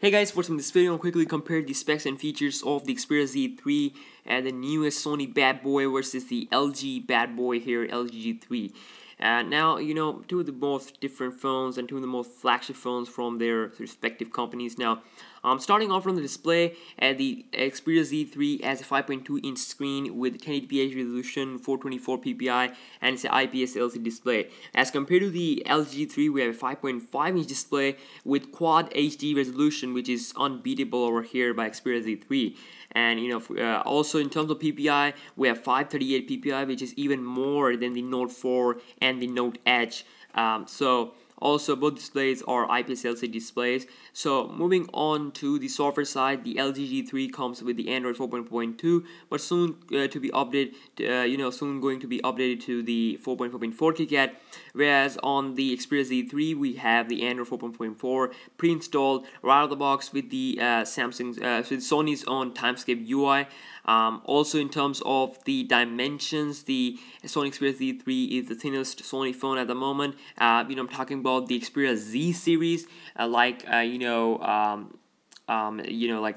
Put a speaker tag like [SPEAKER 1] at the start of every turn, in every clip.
[SPEAKER 1] Hey guys, for this video, I'll quickly compare the specs and features of the Xperia Z3 and the newest Sony bad boy versus the LG bad boy here, LG G3. Now, two of the most different phones and two of the most flagship phones from their respective companies. Now, starting off from the display, the Xperia Z3 has a 5.2-inch screen with 1080p resolution, 424 ppi, and it's an IPS LCD display. As compared to the LG G3, we have a 5.5-inch display with quad HD resolution, which is unbeatable over here by Xperia Z3. And also in terms of PPI, we have 538 PPI, which is even more than the Note 4 and the Note Edge. Also, both displays are IPS LCD displays. So moving on to the software side, the LG G3 comes with the Android 4.2, but soon to be updated. Soon going to be updated to the 4.4.4 KitKat. Whereas on the Xperia Z3, we have the Android 4.4 pre-installed right out of the box with the with Sony's own Timescape UI. Also, in terms of the dimensions, the Sony Xperia Z3 is the thinnest Sony phone at the moment. I'm talking about the Xperia Z series, like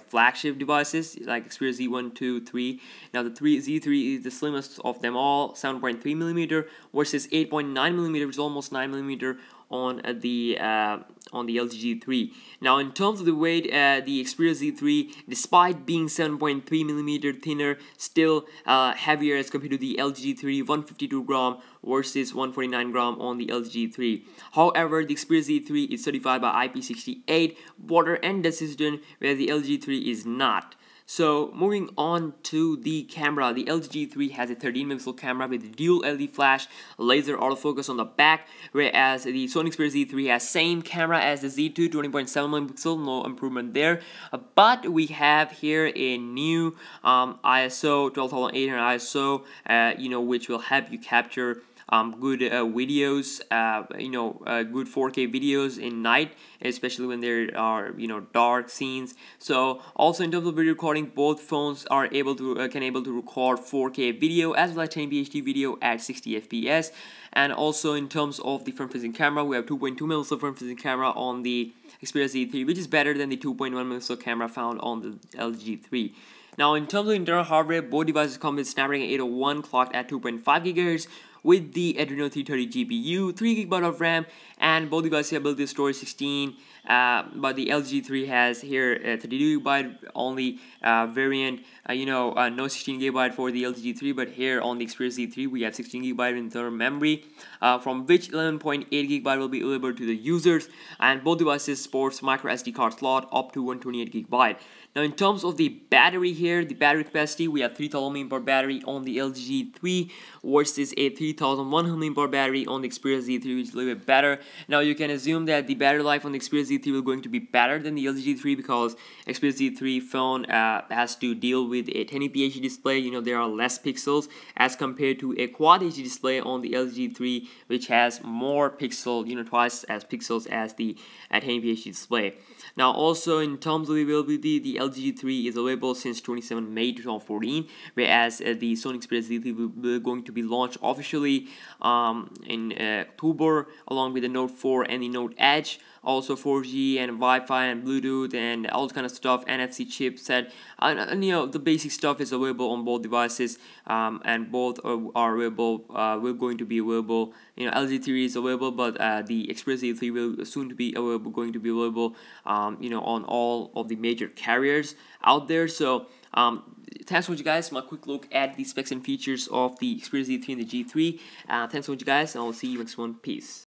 [SPEAKER 1] flagship devices like Xperia Z1, 2, 3. Now the Z3 is the slimmest of them all, 7.3mm versus 8.9mm, which is almost 9mm on the LG G3. Now in terms of the weight, the Xperia Z3, despite being 7.3mm thinner, still heavier as compared to the LG G3, 152 gram versus 149 gram on the LG G3. However, the Xperia Z3 is certified by IP68 water and dust resistant, where the LG G3 is not. So moving on to the camera, the LG G3 has a 13-megapixel camera with dual LED flash, laser autofocus on the back, whereas the Sony Xperia Z3 has same camera as the Z2, 20.7 megapixel, no improvement there. But we have here a new ISO, 12,800 ISO, which will help you capture good videos, good 4K videos in night, especially when there are dark scenes. So also in terms of video recording, both phones are able to record 4K video as well as 1080p HD video at 60 FPS. And also in terms of the front-facing camera, we have 2.2 megapixel front-facing camera on the Xperia Z3, which is better than the 2.1 megapixel camera found on the LG G3. Now in terms of internal hardware, both devices come with Snapdragon 801 clocked at 2.5 GHz with the Adreno 330 GPU, 3 GB of RAM, and both devices have built-in storage 16. But the LG G3 has here 32 GB only variant. No 16 GB for the LG G3, but here on the Xperia Z3 we have 16 GB internal memory, from which 11.8 GB will be available to the users, and both devices sports micro SD card slot up to 128 GB. Now in terms of the battery here, the battery capacity, we have 3000 mAh battery on the LG G3 versus a 3100 mAh battery on the Xperia Z3, which is a little bit better. Now you can assume that the battery life on the Xperia Z3 will going to be better than the LG G3 because Xperia Z3 phone has to deal with a 1080p HD display. There are less pixels as compared to a quad HD display on the LG G3, which has more pixel, twice as pixels as the 1080p HD display. Now also in terms of availability, the LG G3 is available since 27 May 2014, whereas the Sony Xperia Z3 will going to be launched officially in October, along with the Note 4 and the Note Edge. Also 4G and Wi-Fi and Bluetooth and all kind of stuff, NFC chipset, and the basic stuff is available on both devices, and both are available. Will going to be available. LG G3 is available, but the Xperia Z3 will soon to be available, going to be available, on all of the major carriers out there. So thanks for watching, guys. My quick look at the specs and features of the Xperia Z3 and the G3. Thanks for watching, guys, and I'll see you next one. Peace.